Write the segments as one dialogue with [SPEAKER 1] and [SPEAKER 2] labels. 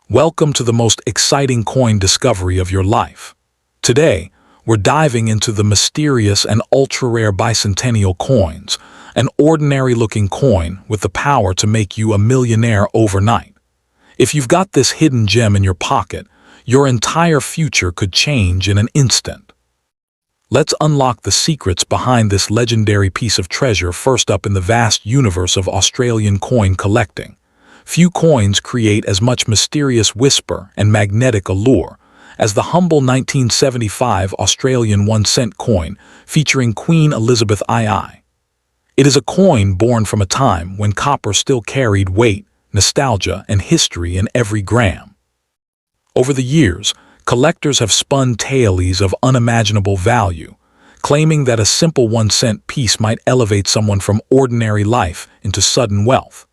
[SPEAKER 1] Welcome to the most exciting coin discovery of your life. Today, we're diving into the mysterious and ultra-rare bicentennial coins, an ordinary-looking coin with the power to make you a millionaire overnight. If you've got this hidden gem in your pocket, your entire future could change in an instant. Let's unlock the secrets behind this legendary piece of treasure first up in the vast universe of Australian coin collecting. Few coins create as much mysterious whisper and magnetic allure as the humble 1975 Australian 1-cent coin featuring Queen Elizabeth II. It is a coin born from a time when copper still carried weight, nostalgia, and history in every gram. Over the years, collectors have spun tales of unimaginable value, claiming that a simple 1-cent piece might elevate someone from ordinary life into sudden wealth.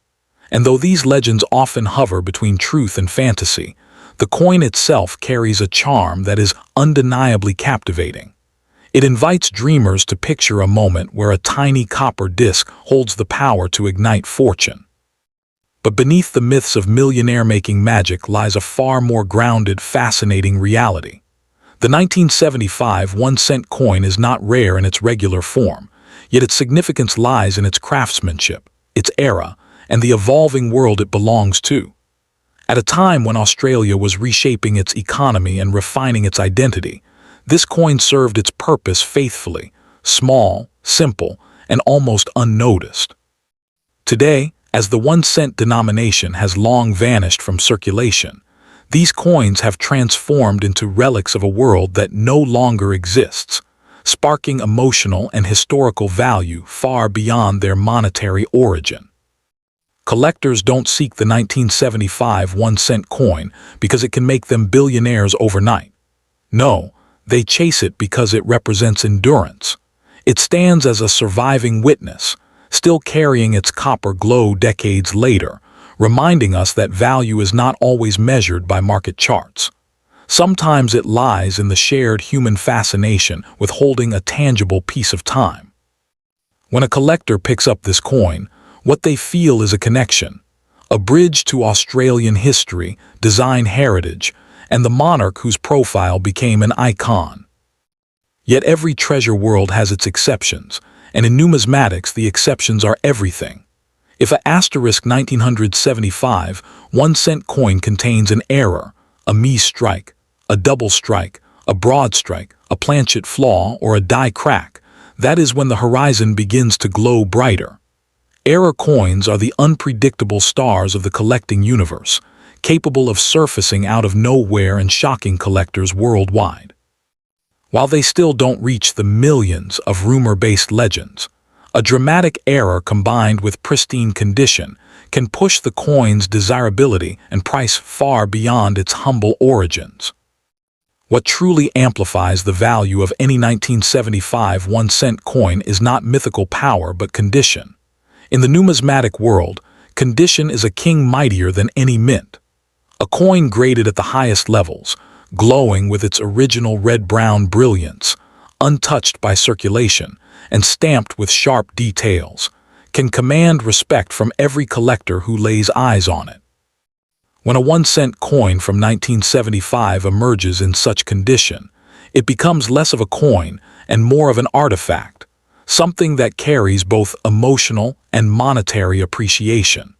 [SPEAKER 1] And though these legends often hover between truth and fantasy, the coin itself carries a charm that is undeniably captivating. It invites dreamers to picture a moment where a tiny copper disc holds the power to ignite fortune. But beneath the myths of millionaire-making magic lies a far more grounded, fascinating reality. The 1975 1-cent coin is not rare in its regular form, yet its significance lies in its craftsmanship, its era, and the evolving world it belongs to. At a time when Australia was reshaping its economy and refining its identity, this coin served its purpose faithfully, small, simple, and almost unnoticed. Today, as the 1-cent denomination has long vanished from circulation, these coins have transformed into relics of a world that no longer exists, sparking emotional and historical value far beyond their monetary origin. Collectors don't seek the 1975 1-cent coin because it can make them billionaires overnight. No, they chase it because it represents endurance. It stands as a surviving witness, still carrying its copper glow decades later, reminding us that value is not always measured by market charts. Sometimes it lies in the shared human fascination with holding a tangible piece of time. When a collector picks up this coin, what they feel is a connection, a bridge to Australian history, design heritage, and the monarch whose profile became an icon. Yet every treasure world has its exceptions, and in numismatics the exceptions are everything. If a *1975 1-cent coin contains an error, a mis-strike, a double strike, a broad strike, a planchet flaw, or a die crack, that is when the horizon begins to glow brighter. Error coins are the unpredictable stars of the collecting universe, capable of surfacing out of nowhere and shocking collectors worldwide. While they still don't reach the millions of rumor-based legends, a dramatic error combined with pristine condition can push the coin's desirability and price far beyond its humble origins. What truly amplifies the value of any 1975 1-cent coin is not mythical power but condition. In the numismatic world, condition is a king mightier than any mint. A coin graded at the highest levels, glowing with its original red-brown brilliance, untouched by circulation, and stamped with sharp details, can command respect from every collector who lays eyes on it. When a 1-cent coin from 1975 emerges in such condition, it becomes less of a coin and more of an artifact, something that carries both emotional and monetary appreciation.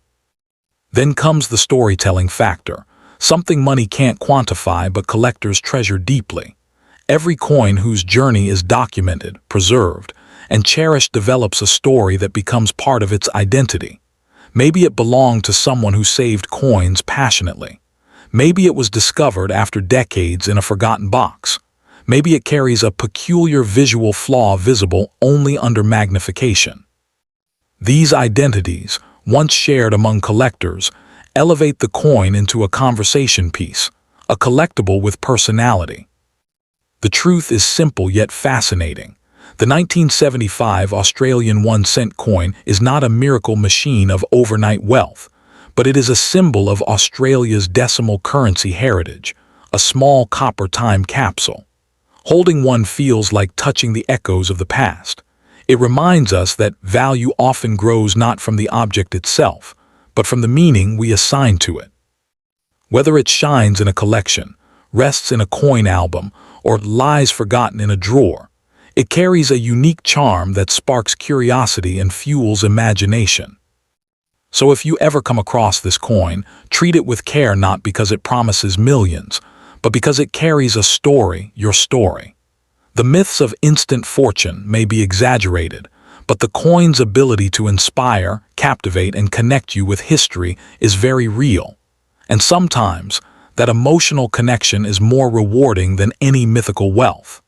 [SPEAKER 1] Then comes the storytelling factor, something money can't quantify but collectors treasure deeply. Every coin whose journey is documented, preserved, and cherished develops a story that becomes part of its identity. Maybe it belonged to someone who saved coins passionately. Maybe it was discovered after decades in a forgotten box. Maybe it carries a peculiar visual flaw visible only under magnification. These identities, once shared among collectors, elevate the coin into a conversation piece, a collectible with personality. The truth is simple yet fascinating. The 1975 Australian 1-cent coin is not a miracle machine of overnight wealth, but it is a symbol of Australia's decimal currency heritage, a small copper time capsule. Holding one feels like touching the echoes of the past. It reminds us that value often grows not from the object itself, but from the meaning we assign to it. Whether it shines in a collection, rests in a coin album, or lies forgotten in a drawer, it carries a unique charm that sparks curiosity and fuels imagination. So if you ever come across this coin, treat it with care, not because it promises millions, but because it carries a story, your story. The myths of instant fortune may be exaggerated, but the coin's ability to inspire, captivate, and connect you with history is very real. And sometimes, that emotional connection is more rewarding than any mythical wealth.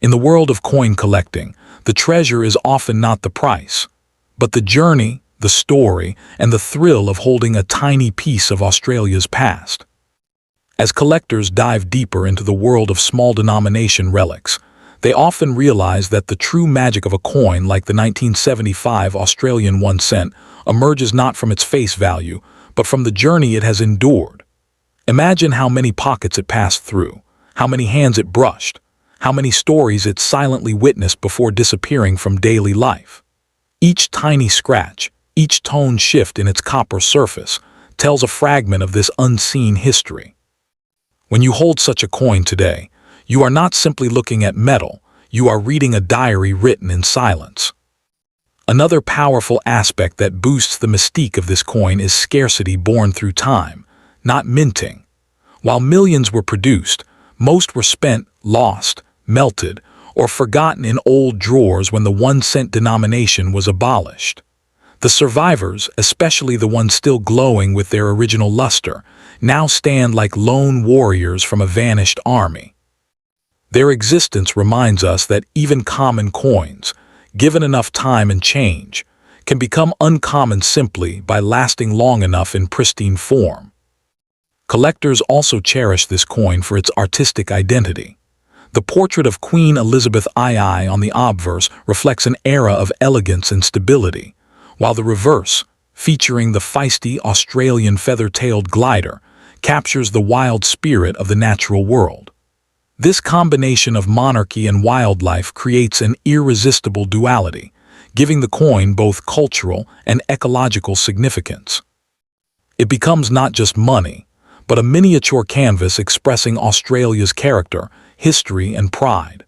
[SPEAKER 1] In the world of coin collecting, the treasure is often not the price, but the journey, the story, and the thrill of holding a tiny piece of Australia's past. As collectors dive deeper into the world of small-denomination relics, they often realize that the true magic of a coin like the 1975 Australian 1 cent emerges not from its face value, but from the journey it has endured. Imagine how many pockets it passed through, how many hands it brushed, how many stories it silently witnessed before disappearing from daily life. Each tiny scratch, each tone shift in its copper surface, tells a fragment of this unseen history. When you hold such a coin today, you are not simply looking at metal, you are reading a diary written in silence. Another powerful aspect that boosts the mystique of this coin is scarcity born through time, not minting. While millions were produced, most were spent, lost, melted, or forgotten in old drawers when the 1 cent denomination was abolished. The survivors, especially the ones still glowing with their original luster, now stand like lone warriors from a vanished army. Their existence reminds us that even common coins, given enough time and change, can become uncommon simply by lasting long enough in pristine form. Collectors also cherish this coin for its artistic identity. The portrait of Queen Elizabeth II on the obverse reflects an era of elegance and stability, while the reverse, featuring the feisty Australian feather-tailed glider, captures the wild spirit of the natural world. This combination of monarchy and wildlife creates an irresistible duality, giving the coin both cultural and ecological significance. It becomes not just money, but a miniature canvas expressing Australia's character, history, and pride.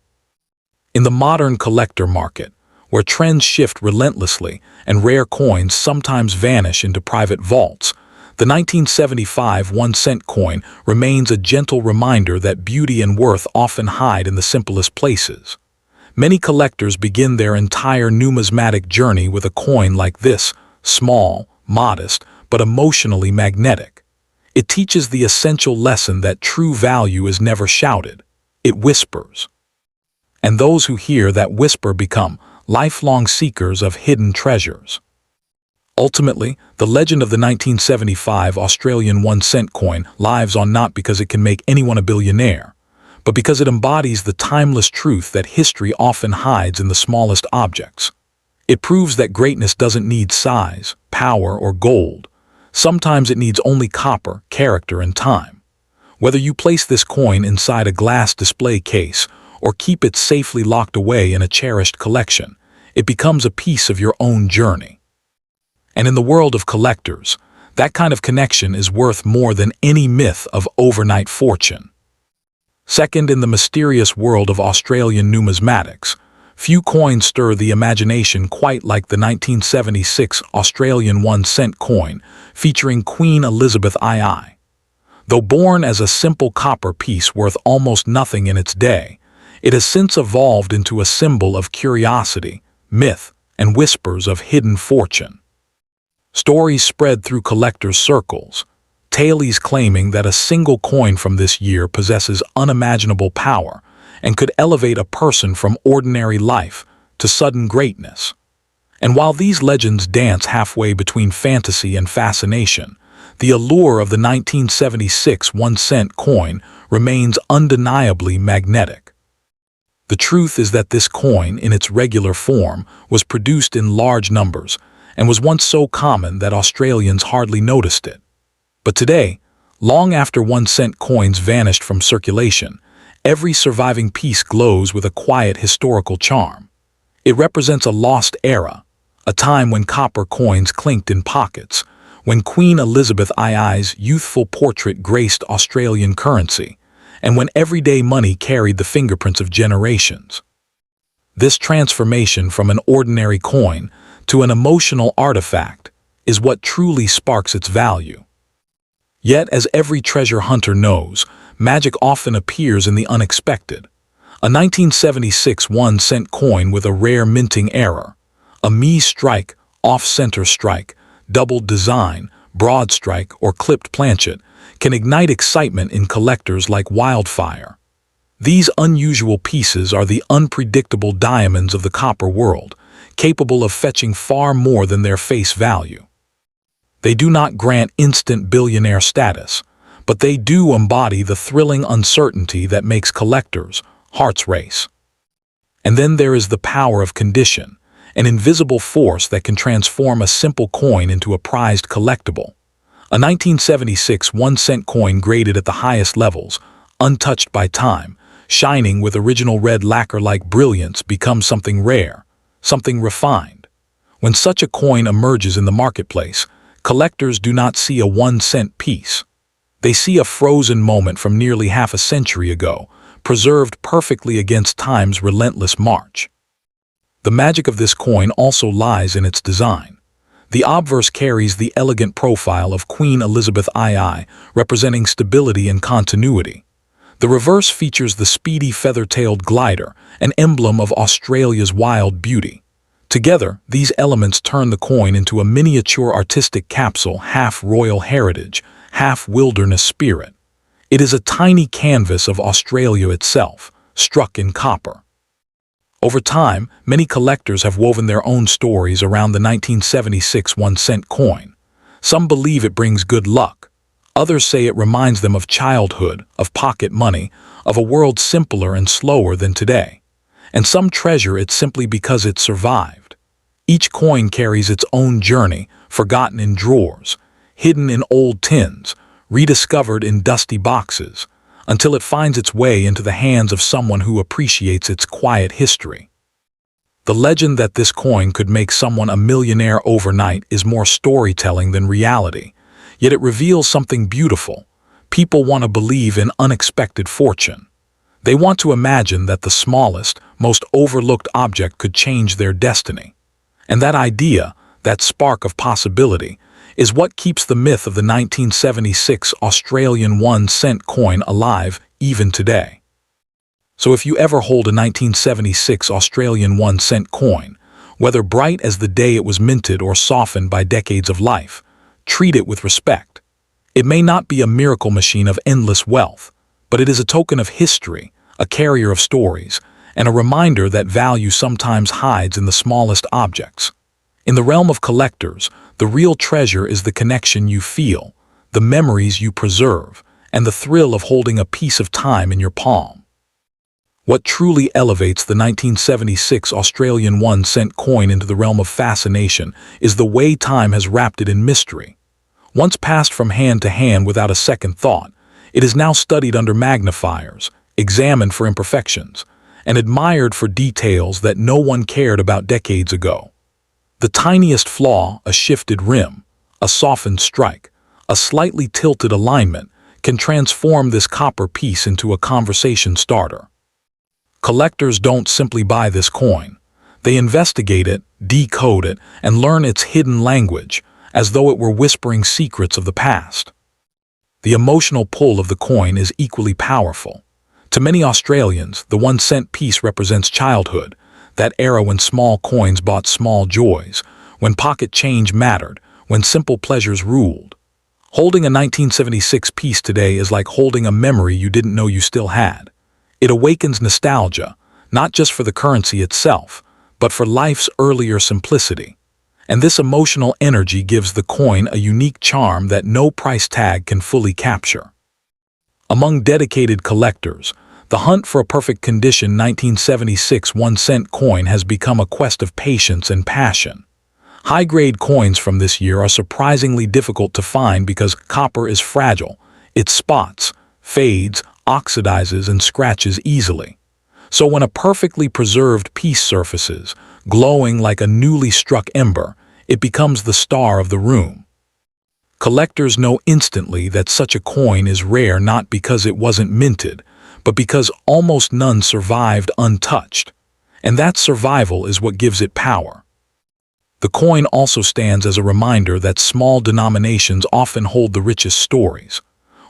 [SPEAKER 1] In the modern collector market, where trends shift relentlessly and rare coins sometimes vanish into private vaults, the 1975 1 cent coin remains a gentle reminder that beauty and worth often hide in the simplest places. Many collectors begin their entire numismatic journey with a coin like this, small, modest, but emotionally magnetic. It teaches the essential lesson that true value is never shouted, it whispers. And those who hear that whisper become lifelong seekers of hidden treasures. Ultimately, the legend of the 1975 Australian 1 cent coin lives on not because it can make anyone a billionaire, but because it embodies the timeless truth that history often hides in the smallest objects. It proves that greatness doesn't need size, power, or gold. Sometimes it needs only copper, character, and time. Whether you place this coin inside a glass display case or keep it safely locked away in a cherished collection, it becomes a piece of your own journey. And in the world of collectors, that kind of connection is worth more than any myth of overnight fortune. Second, in the mysterious world of Australian numismatics, few coins stir the imagination quite like the 1976 Australian 1 cent coin featuring Queen Elizabeth II. Though born as a simple copper piece worth almost nothing in its day, it has since evolved into a symbol of curiosity, myth, and whispers of hidden fortune. Stories spread through collectors' circles, tales claiming that a single coin from this year possesses unimaginable power and could elevate a person from ordinary life to sudden greatness. And while these legends dance halfway between fantasy and fascination, the allure of the 1976 1 cent coin remains undeniably magnetic. The truth is that this coin, in its regular form, was produced in large numbers and was once so common that Australians hardly noticed it. But today, long after 1 cent coins vanished from circulation, every surviving piece glows with a quiet historical charm. It represents a lost era, a time when copper coins clinked in pockets, when Queen Elizabeth II's youthful portrait graced Australian currency, and when everyday money carried the fingerprints of generations. This transformation from an ordinary coin to an emotional artifact is what truly sparks its value. Yet, as every treasure hunter knows, magic often appears in the unexpected. A 1976 1-cent coin with a rare minting error, a mi-strike, off-center strike, doubled design, broad strike, or clipped planchet, can ignite excitement in collectors like wildfire. These unusual pieces are the unpredictable diamonds of the copper world, capable of fetching far more than their face value. They do not grant instant billionaire status, but they do embody the thrilling uncertainty that makes collectors' hearts race. And then there is the power of condition, an invisible force that can transform a simple coin into a prized collectible. A 1976 1-cent coin graded at the highest levels, untouched by time, shining with original red lacquer-like brilliance, becomes something rare, something refined. When such a coin emerges in the marketplace, collectors do not see a 1-cent piece. They see a frozen moment from nearly half a century ago, preserved perfectly against time's relentless march. The magic of this coin also lies in its design. The obverse carries the elegant profile of Queen Elizabeth II, representing stability and continuity. The reverse features the speedy feather-tailed glider, an emblem of Australia's wild beauty. Together, these elements turn the coin into a miniature artistic capsule, half royal heritage, half wilderness spirit. It is a tiny canvas of Australia itself, struck in copper. Over time, many collectors have woven their own stories around the 1976 1-cent coin. Some believe it brings good luck. Others say it reminds them of childhood, of pocket money, of a world simpler and slower than today. And some treasure it simply because it survived. Each coin carries its own journey, forgotten in drawers, hidden in old tins, rediscovered in dusty boxes, until it finds its way into the hands of someone who appreciates its quiet history. The legend that this coin could make someone a millionaire overnight is more storytelling than reality, yet it reveals something beautiful. People want to believe in unexpected fortune. They want to imagine that the smallest, most overlooked object could change their destiny. And that idea, that spark of possibility, is what keeps the myth of the 1976 Australian 1-cent coin alive even today. So if you ever hold a 1976 Australian 1-cent coin, whether bright as the day it was minted or softened by decades of life, treat it with respect. It may not be a miracle machine of endless wealth, but it is a token of history, a carrier of stories, and a reminder that value sometimes hides in the smallest objects. In the realm of collectors, the real treasure is the connection you feel, the memories you preserve, and the thrill of holding a piece of time in your palm. What truly elevates the 1976 Australian 1-cent coin into the realm of fascination is the way time has wrapped it in mystery. Once passed from hand to hand without a second thought, it is now studied under magnifiers, examined for imperfections, and admired for details that no one cared about decades ago. The tiniest flaw, a shifted rim, a softened strike, a slightly tilted alignment, can transform this copper piece into a conversation starter. Collectors don't simply buy this coin. They investigate it, decode it, and learn its hidden language, as though it were whispering secrets of the past. The emotional pull of the coin is equally powerful. To many Australians, the 1-cent piece represents childhood, that era when small coins bought small joys, when pocket change mattered, when simple pleasures ruled. Holding a 1976 piece today is like holding a memory you didn't know you still had. It awakens nostalgia, not just for the currency itself, but for life's earlier simplicity. And this emotional energy gives the coin a unique charm that no price tag can fully capture. Among dedicated collectors, the hunt for a perfect condition 1976 1-cent coin has become a quest of patience and passion. High-grade coins from this year are surprisingly difficult to find because copper is fragile. It spots, fades, oxidizes, and scratches easily. So when a perfectly preserved piece surfaces, glowing like a newly struck ember, it becomes the star of the room. Collectors know instantly that such a coin is rare not because it wasn't minted, but because almost none survived untouched. And that survival is what gives it power. The coin also stands as a reminder that small denominations often hold the richest stories.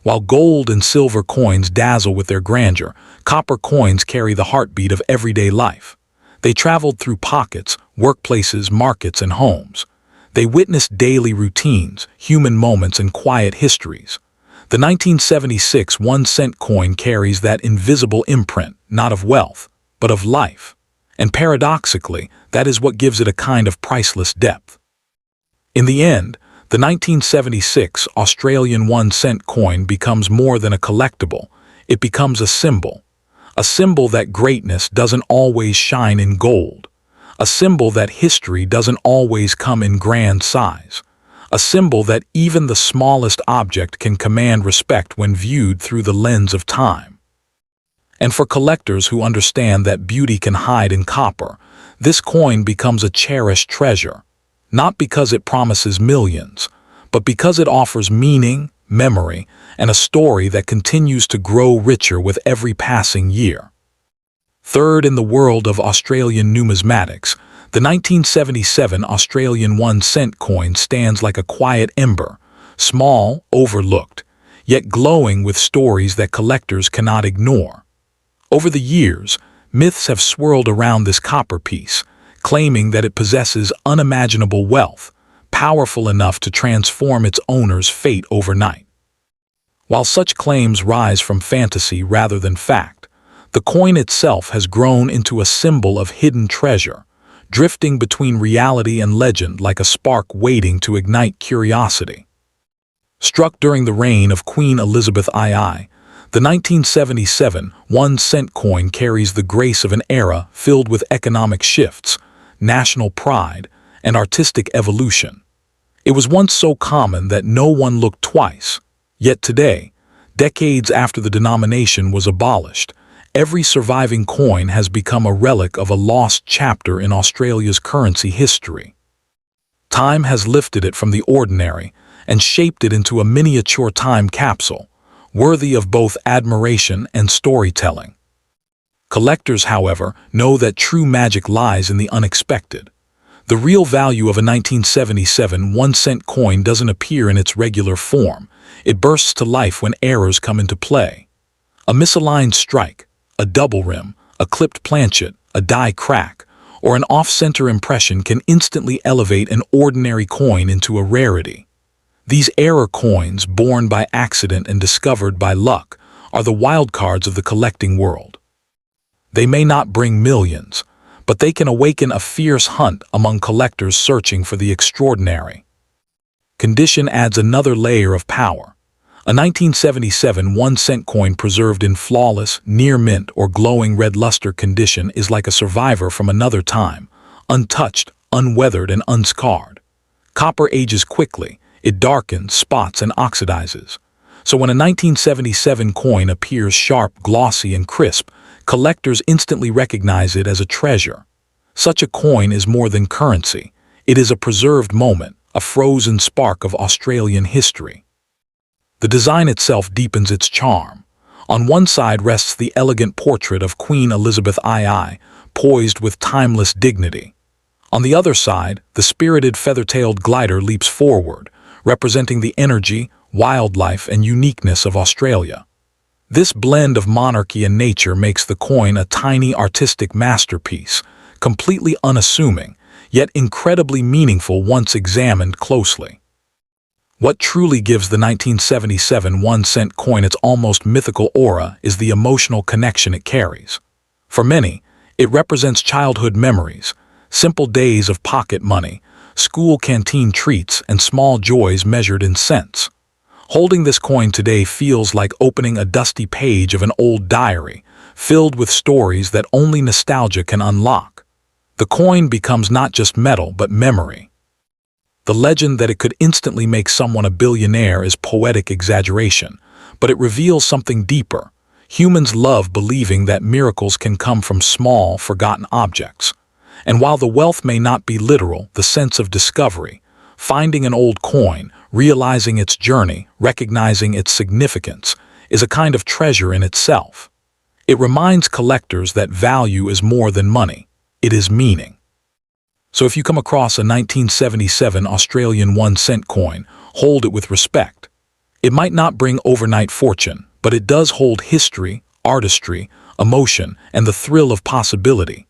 [SPEAKER 1] While gold and silver coins dazzle with their grandeur, copper coins carry the heartbeat of everyday life. They traveled through pockets, workplaces, markets, and homes. They witnessed daily routines, human moments, and quiet histories. The 1976 1-cent coin carries that invisible imprint, not of wealth, but of life. And paradoxically, that is what gives it a kind of priceless depth. In the end, the 1976 Australian 1-cent coin becomes more than a collectible. It becomes a symbol that greatness doesn't always shine in gold, a symbol that history doesn't always come in grand size, a symbol that even the smallest object can command respect when viewed through the lens of time. And for collectors who understand that beauty can hide in copper, this coin becomes a cherished treasure, not because it promises millions, but because it offers meaning, memory, and a story that continues to grow richer with every passing year. Third in the world of Australian numismatics, the 1977 Australian 1-cent coin stands like a quiet ember, small, overlooked, yet glowing with stories that collectors cannot ignore. Over the years, myths have swirled around this copper piece, claiming that it possesses unimaginable wealth, powerful enough to transform its owner's fate overnight. While such claims rise from fantasy rather than fact, the coin itself has grown into a symbol of hidden treasure, drifting between reality and legend like a spark waiting to ignite curiosity. Struck during the reign of Queen Elizabeth II, the 1977 1-cent coin carries the grace of an era filled with economic shifts, national pride, and artistic evolution. It was once so common that no one looked twice. Yet today, decades after the denomination was abolished, every surviving coin has become a relic of a lost chapter in Australia's currency history. Time has lifted it from the ordinary and shaped it into a miniature time capsule, worthy of both admiration and storytelling. Collectors, however, know that true magic lies in the unexpected. The real value of a 1977 1-cent coin doesn't appear in its regular form. It bursts to life when errors come into play. A misaligned strike, a double rim, a clipped planchet, a die crack, or an off-center impression can instantly elevate an ordinary coin into a rarity. These error coins, born by accident and discovered by luck, are the wildcards of the collecting world. They may not bring millions, but they can awaken a fierce hunt among collectors searching for the extraordinary. Condition adds another layer of power. A 1977 1-cent coin preserved in flawless, near-mint, or glowing red luster condition is like a survivor from another time, untouched, unweathered, and unscarred. Copper ages quickly. It darkens, spots, and oxidizes. So when a 1977 coin appears sharp, glossy, and crisp, collectors instantly recognize it as a treasure. Such a coin is more than currency. It is a preserved moment, a frozen spark of Australian history. The design itself deepens its charm. On one side rests the elegant portrait of Queen Elizabeth II, poised with timeless dignity. On the other side, the spirited feather-tailed glider leaps forward, representing the energy, wildlife, and uniqueness of Australia. This blend of monarchy and nature makes the coin a tiny artistic masterpiece, completely unassuming, yet incredibly meaningful once examined closely. What truly gives the 1977 1-cent coin its almost mythical aura is the emotional connection it carries. For many, it represents childhood memories, simple days of pocket money, school canteen treats, and small joys measured in cents. Holding this coin today feels like opening a dusty page of an old diary, filled with stories that only nostalgia can unlock. The coin becomes not just metal but memory. The legend that it could instantly make someone a billionaire is poetic exaggeration, but it reveals something deeper. Humans love believing that miracles can come from small, forgotten objects. And while the wealth may not be literal, the sense of discovery, finding an old coin, Realizing its journey, recognizing its significance, is a kind of treasure in itself. It reminds collectors that value is more than money. It is meaning. So if you come across a 1977 Australian 1-cent coin, hold it with respect. It might not bring overnight fortune, but it does hold history, artistry, emotion, and the thrill of possibility.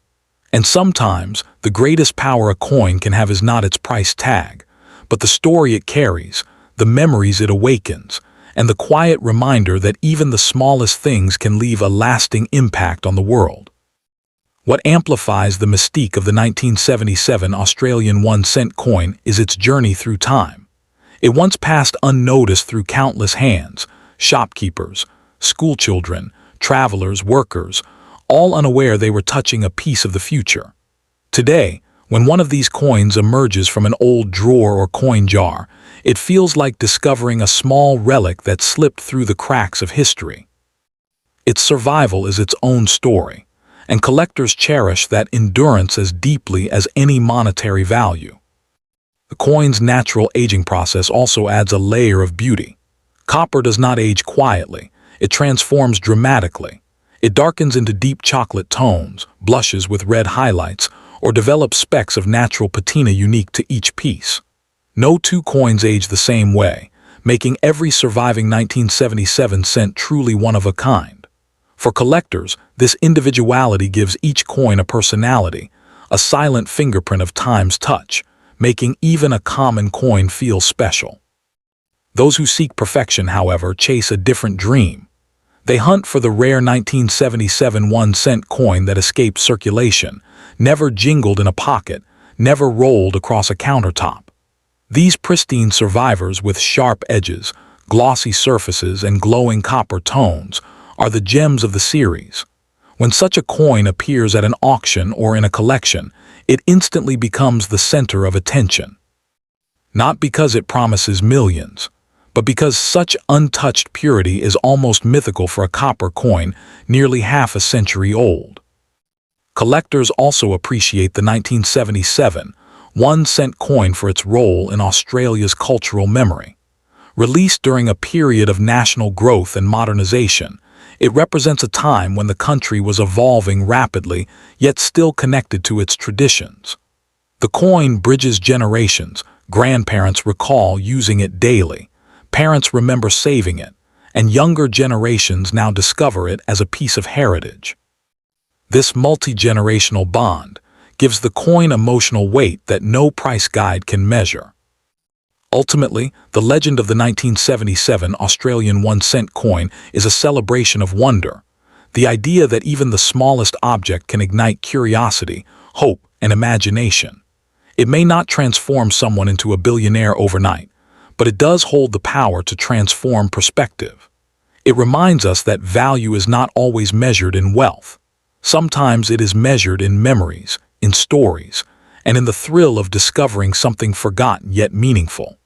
[SPEAKER 1] And sometimes, the greatest power a coin can have is not its price tag, but the story it carries, the memories it awakens, and the quiet reminder that even the smallest things can leave a lasting impact on the world. What amplifies the mystique of the 1977 Australian 1-cent coin is its journey through time. It once passed unnoticed through countless hands, shopkeepers, schoolchildren, travelers, workers, all unaware they were touching a piece of the future. Today, when one of these coins emerges from an old drawer or coin jar, it feels like discovering a small relic that slipped through the cracks of history. Its survival is its own story, and collectors cherish that endurance as deeply as any monetary value. The coin's natural aging process also adds a layer of beauty. Copper does not age quietly, it transforms dramatically. It darkens into deep chocolate tones, blushes with red highlights, or develops specks of natural patina unique to each piece. No two coins age the same way, making every surviving 1977 cent truly one of a kind. For collectors, this individuality gives each coin a personality, a silent fingerprint of time's touch, making even a common coin feel special. Those who seek perfection, however, chase a different dream. They hunt for the rare 1977 1-cent coin that escaped circulation, never jingled in a pocket, never rolled across a countertop. These pristine survivors with sharp edges, glossy surfaces, and glowing copper tones are the gems of the series. When such a coin appears at an auction or in a collection, it instantly becomes the center of attention. Not because it promises millions, but because such untouched purity is almost mythical for a copper coin nearly half a century old. Collectors also appreciate the 1977 1-cent coin for its role in Australia's cultural memory. Released during a period of national growth and modernization, it represents a time when the country was evolving rapidly, yet still connected to its traditions. The coin bridges generations. Grandparents recall using it daily. Parents remember saving it, and younger generations now discover it as a piece of heritage. This multi-generational bond gives the coin emotional weight that no price guide can measure. Ultimately, the legend of the 1977 Australian 1-cent coin is a celebration of wonder, the idea that even the smallest object can ignite curiosity, hope, and imagination. It may not transform someone into a billionaire overnight, but it does hold the power to transform perspective. It reminds us that value is not always measured in wealth. Sometimes it is measured in memories, in stories, and in the thrill of discovering something forgotten yet meaningful.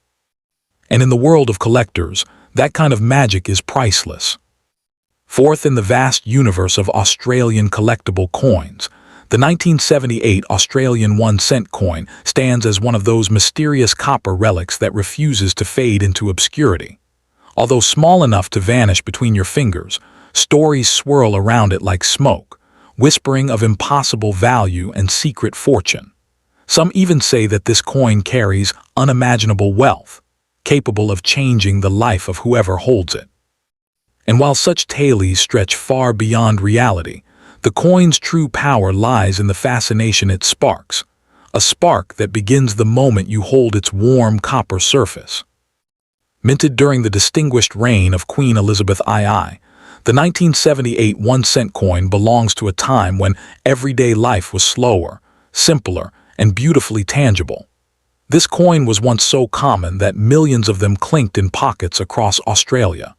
[SPEAKER 1] And in the world of collectors, that kind of magic is priceless. Fourth in the vast universe of Australian collectible coins, the 1978 Australian 1-cent coin stands as one of those mysterious copper relics that refuses to fade into obscurity. Although small enough to vanish between your fingers, stories swirl around it like smoke, whispering of impossible value and secret fortune. Some even say that this coin carries unimaginable wealth, capable of changing the life of whoever holds it. And while such tales stretch far beyond reality, the coin's true power lies in the fascination it sparks, a spark that begins the moment you hold its warm copper surface. Minted during the distinguished reign of Queen Elizabeth II, the 1978 1-cent coin belongs to a time when everyday life was slower, simpler, and beautifully tangible. This coin was once so common that millions of them clinked in pockets across Australia.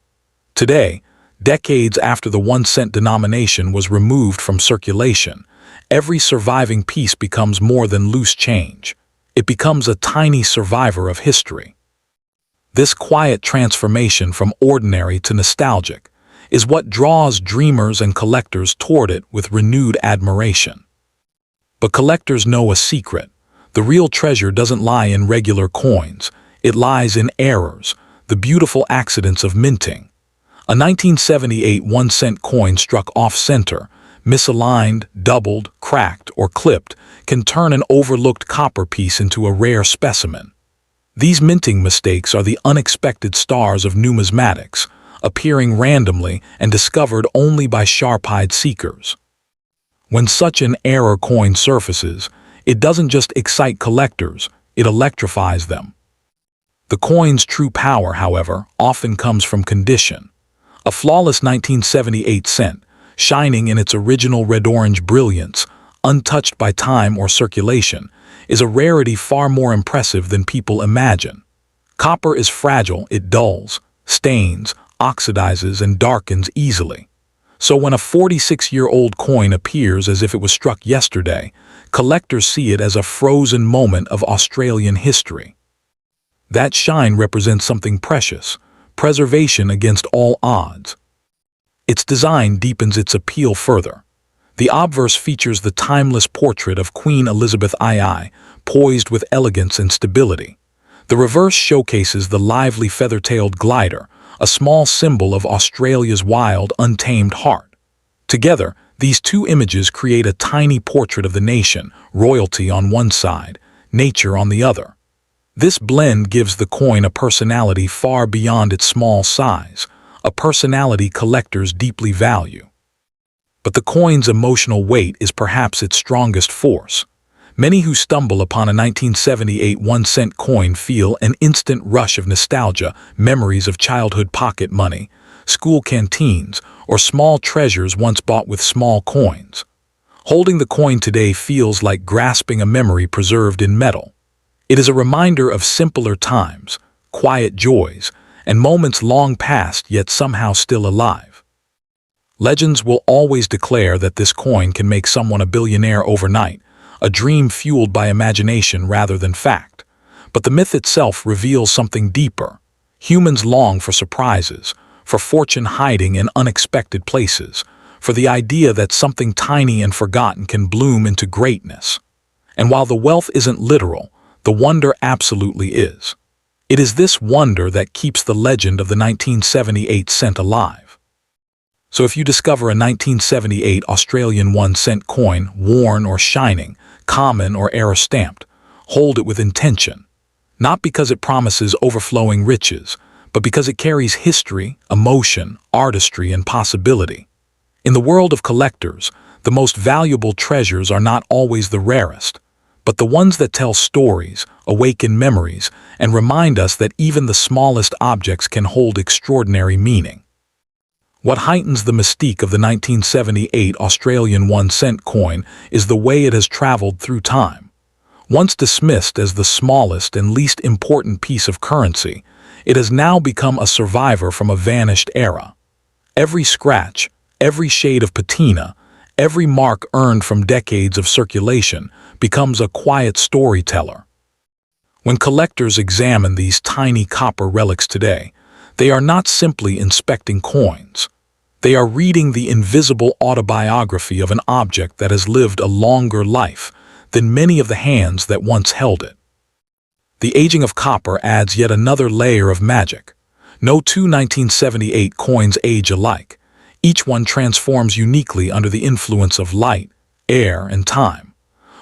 [SPEAKER 1] Today, decades after the 1-cent denomination was removed from circulation, every surviving piece becomes more than loose change. It becomes a tiny survivor of history. This quiet transformation from ordinary to nostalgic is what draws dreamers and collectors toward it with renewed admiration. But collectors know a secret. The real treasure doesn't lie in regular coins. It lies in errors, the beautiful accidents of minting. A 1978 1-cent coin struck off-center, misaligned, doubled, cracked, or clipped, can turn an overlooked copper piece into a rare specimen. These minting mistakes are the unexpected stars of numismatics, appearing randomly and discovered only by sharp-eyed seekers. When such an error coin surfaces, it doesn't just excite collectors, it electrifies them. The coin's true power, however, often comes from condition. A flawless 1978 cent, shining in its original red-orange brilliance, untouched by time or circulation, is a rarity far more impressive than people imagine. Copper is fragile, it dulls, stains, oxidizes, and darkens easily. So when a 46-year-old coin appears as if it was struck yesterday, collectors see it as a frozen moment of Australian history. That shine represents something precious, preservation against all odds. Its design deepens its appeal further. The obverse features the timeless portrait of Queen Elizabeth II, poised with elegance and stability. The reverse showcases the lively feather-tailed glider, a small symbol of Australia's wild, untamed heart. Together, these two images create a tiny portrait of the nation, royalty on one side, nature on the other. This blend gives the coin a personality far beyond its small size, a personality collectors deeply value. But the coin's emotional weight is perhaps its strongest force. Many who stumble upon a 1978 1-cent coin feel an instant rush of nostalgia, memories of childhood pocket money, school canteens, or small treasures once bought with small coins. Holding the coin today feels like grasping a memory preserved in metal. It is a reminder of simpler times, quiet joys, and moments long past yet somehow still alive. Legends will always declare that this coin can make someone a billionaire overnight, a dream fueled by imagination rather than fact. But the myth itself reveals something deeper. Humans long for surprises, for fortune hiding in unexpected places, for the idea that something tiny and forgotten can bloom into greatness. And while the wealth isn't literal, the wonder absolutely is. It is this wonder that keeps the legend of the 1978 cent alive. So if you discover a 1978 Australian 1-cent coin, worn or shining, common or error-stamped, hold it with intention. Not because it promises overflowing riches, but because it carries history, emotion, artistry, and possibility. In the world of collectors, the most valuable treasures are not always the rarest, but the ones that tell stories, awaken memories, and remind us that even the smallest objects can hold extraordinary meaning. What heightens the mystique of the 1978 Australian 1-cent coin is the way it has traveled through time. Once dismissed as the smallest and least important piece of currency, it has now become a survivor from a vanished era. Every scratch, every shade of patina, every mark earned from decades of circulation becomes a quiet storyteller. When collectors examine these tiny copper relics today, they are not simply inspecting coins. They are reading the invisible autobiography of an object that has lived a longer life than many of the hands that once held it. The aging of copper adds yet another layer of magic. No two 1978 coins age alike. Each one transforms uniquely under the influence of light, air, and time.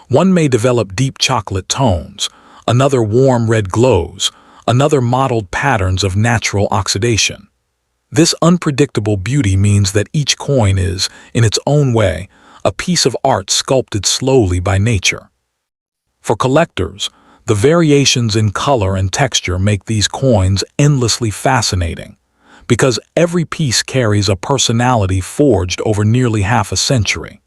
[SPEAKER 1] One may develop deep chocolate tones, another warm red glows, another mottled patterns of natural oxidation. This unpredictable beauty means that each coin is, in its own way, a piece of art sculpted slowly by nature. For collectors, the variations in color and texture make these coins endlessly fascinating, because every piece carries a personality forged over nearly half a century.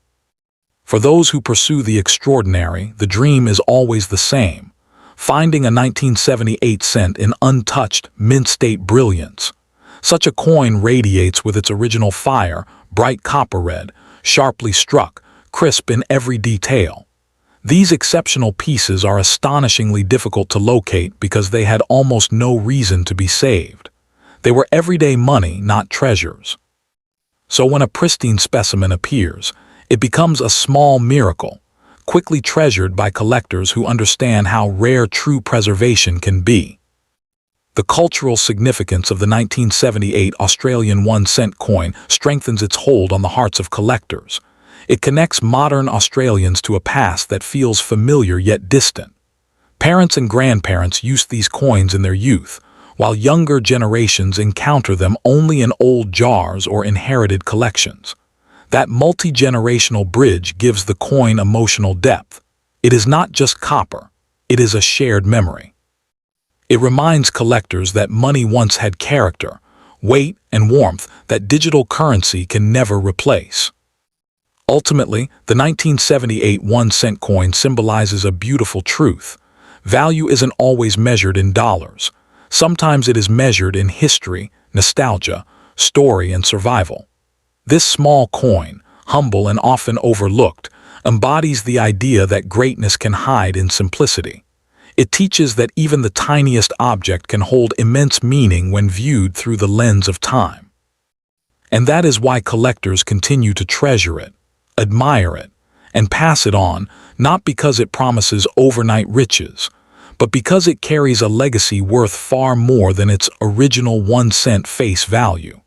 [SPEAKER 1] For those who pursue the extraordinary, the dream is always the same: finding a 1978 cent in untouched, mint-state brilliance. Such a coin radiates with its original fire, bright copper red, sharply struck, crisp in every detail. These exceptional pieces are astonishingly difficult to locate because they had almost no reason to be saved. They were everyday money, not treasures. So when a pristine specimen appears, it becomes a small miracle, quickly treasured by collectors who understand how rare true preservation can be. The cultural significance of the 1978 Australian 1-cent coin strengthens its hold on the hearts of collectors. It connects modern Australians to a past that feels familiar yet distant. Parents and grandparents used these coins in their youth, while younger generations encounter them only in old jars or inherited collections. That multi-generational bridge gives the coin emotional depth. It is not just copper, it is a shared memory. It reminds collectors that money once had character, weight, and warmth that digital currency can never replace. Ultimately, the 1978 1-cent coin symbolizes a beautiful truth. Value isn't always measured in dollars. Sometimes it is measured in history, nostalgia, story, and survival. This small coin, humble and often overlooked, embodies the idea that greatness can hide in simplicity. It teaches that even the tiniest object can hold immense meaning when viewed through the lens of time. And that is why collectors continue to treasure it, admire it, and pass it on, not because it promises overnight riches, but because it carries a legacy worth far more than its original 1-cent face value.